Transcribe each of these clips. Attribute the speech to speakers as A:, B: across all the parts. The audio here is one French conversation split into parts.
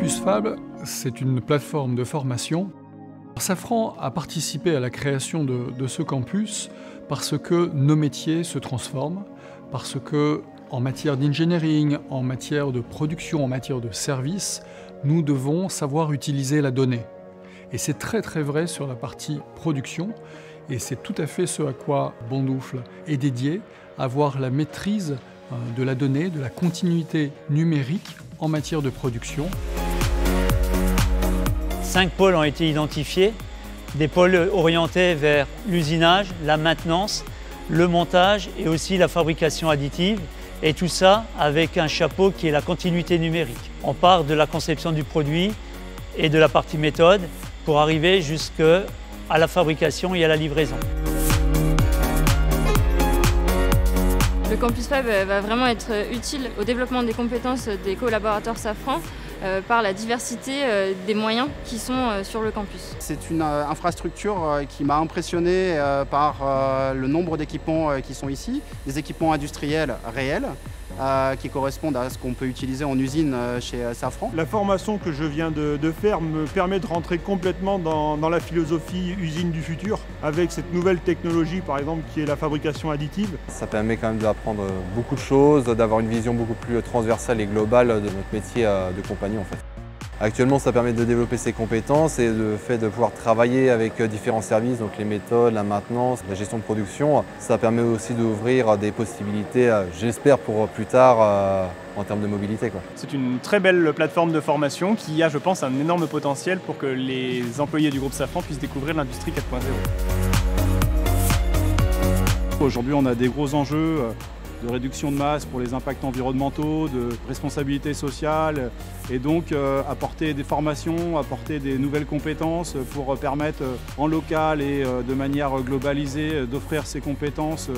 A: Campus Fab, c'est une plateforme de formation. Safran a participé à la création de ce campus parce que nos métiers se transforment, parce que en matière d'engineering, en matière de production, en matière de service, nous devons savoir utiliser la donnée. Et c'est très vrai sur la partie production, et c'est tout à fait ce à quoi Bondoufle est dédié, avoir la maîtrise de la donnée, de la continuité numérique en matière de production.
B: 5 pôles ont été identifiés, des pôles orientés vers l'usinage, la maintenance, le montage et aussi la fabrication additive. Et tout ça avec un chapeau qui est la continuité numérique. On part de la conception du produit et de la partie méthode pour arriver jusqu'à la fabrication et à la livraison.
C: Le Campus Fab va vraiment être utile au développement des compétences des collaborateurs Safran par la diversité des moyens qui sont sur le campus.
D: C'est une infrastructure qui m'a impressionné par le nombre d'équipements qui sont ici, des équipements industriels réels qui correspondent à ce qu'on peut utiliser en usine chez Safran.
E: La formation que je viens de faire me permet de rentrer complètement dans la philosophie usine du futur avec cette nouvelle technologie par exemple qui est la fabrication additive.
F: Ça permet quand même d'apprendre beaucoup de choses, d'avoir une vision beaucoup plus transversale et globale de notre métier de compagnie en fait. Actuellement, ça permet de développer ses compétences et le fait de pouvoir travailler avec différents services, donc les méthodes, la maintenance, la gestion de production. Ça permet aussi d'ouvrir des possibilités, j'espère, pour plus tard en termes de mobilité.
G: C'est une très belle plateforme de formation qui a, je pense, un énorme potentiel pour que les employés du groupe Safran puissent découvrir l'industrie 4.0.
H: Aujourd'hui, on a des gros enjeux de réduction de masse pour les impacts environnementaux, de responsabilité sociale et donc apporter des formations, apporter des nouvelles compétences pour permettre en local et de manière globalisée d'offrir ces compétences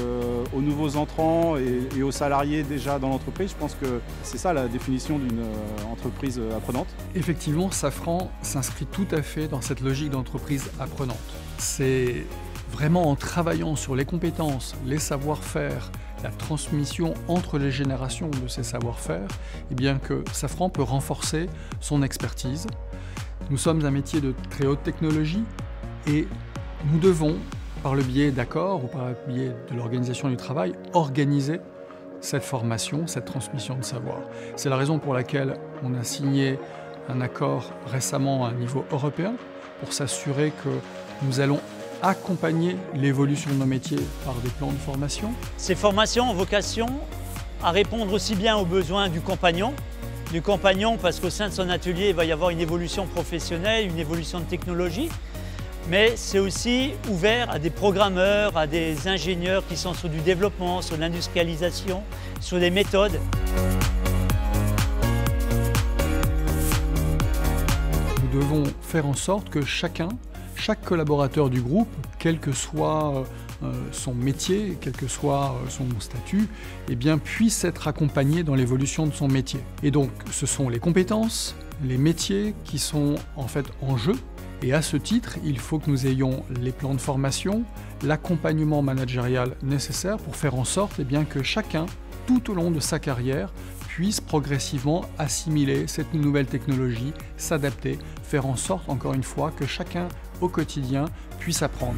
H: aux nouveaux entrants et aux salariés déjà dans l'entreprise. Je pense que c'est ça la définition d'une entreprise apprenante.
A: Effectivement, Safran s'inscrit tout à fait dans cette logique d'entreprise apprenante. C'est vraiment en travaillant sur les compétences, les savoir-faire, la transmission entre les générations de ces savoir-faire, eh bien que Safran peut renforcer son expertise. Nous sommes un métier de très haute technologie et nous devons, par le biais d'accords ou par le biais de l'organisation du travail, organiser cette formation, cette transmission de savoir. C'est la raison pour laquelle on a signé un accord récemment à un niveau européen pour s'assurer que nous allons accompagner l'évolution de nos métiers par des plans de formation.
B: Ces formations ont vocation à répondre aussi bien aux besoins du compagnon parce qu'au sein de son atelier, il va y avoir une évolution professionnelle, une évolution de technologie, mais c'est aussi ouvert à des programmeurs, à des ingénieurs qui sont sur du développement, sur l'industrialisation, sur des méthodes.
A: Nous devons faire en sorte que chaque collaborateur du groupe, quel que soit son métier, quel que soit son statut, eh bien, puisse être accompagné dans l'évolution de son métier. Et donc, ce sont les compétences, les métiers qui sont en fait en jeu. Et à ce titre, il faut que nous ayons les plans de formation, l'accompagnement managérial nécessaire pour faire en sorte eh bien, que chacun, tout au long de sa carrière, puisse progressivement assimiler cette nouvelle technologie, s'adapter, faire en sorte, encore une fois, que chacun, au quotidien, puisse apprendre.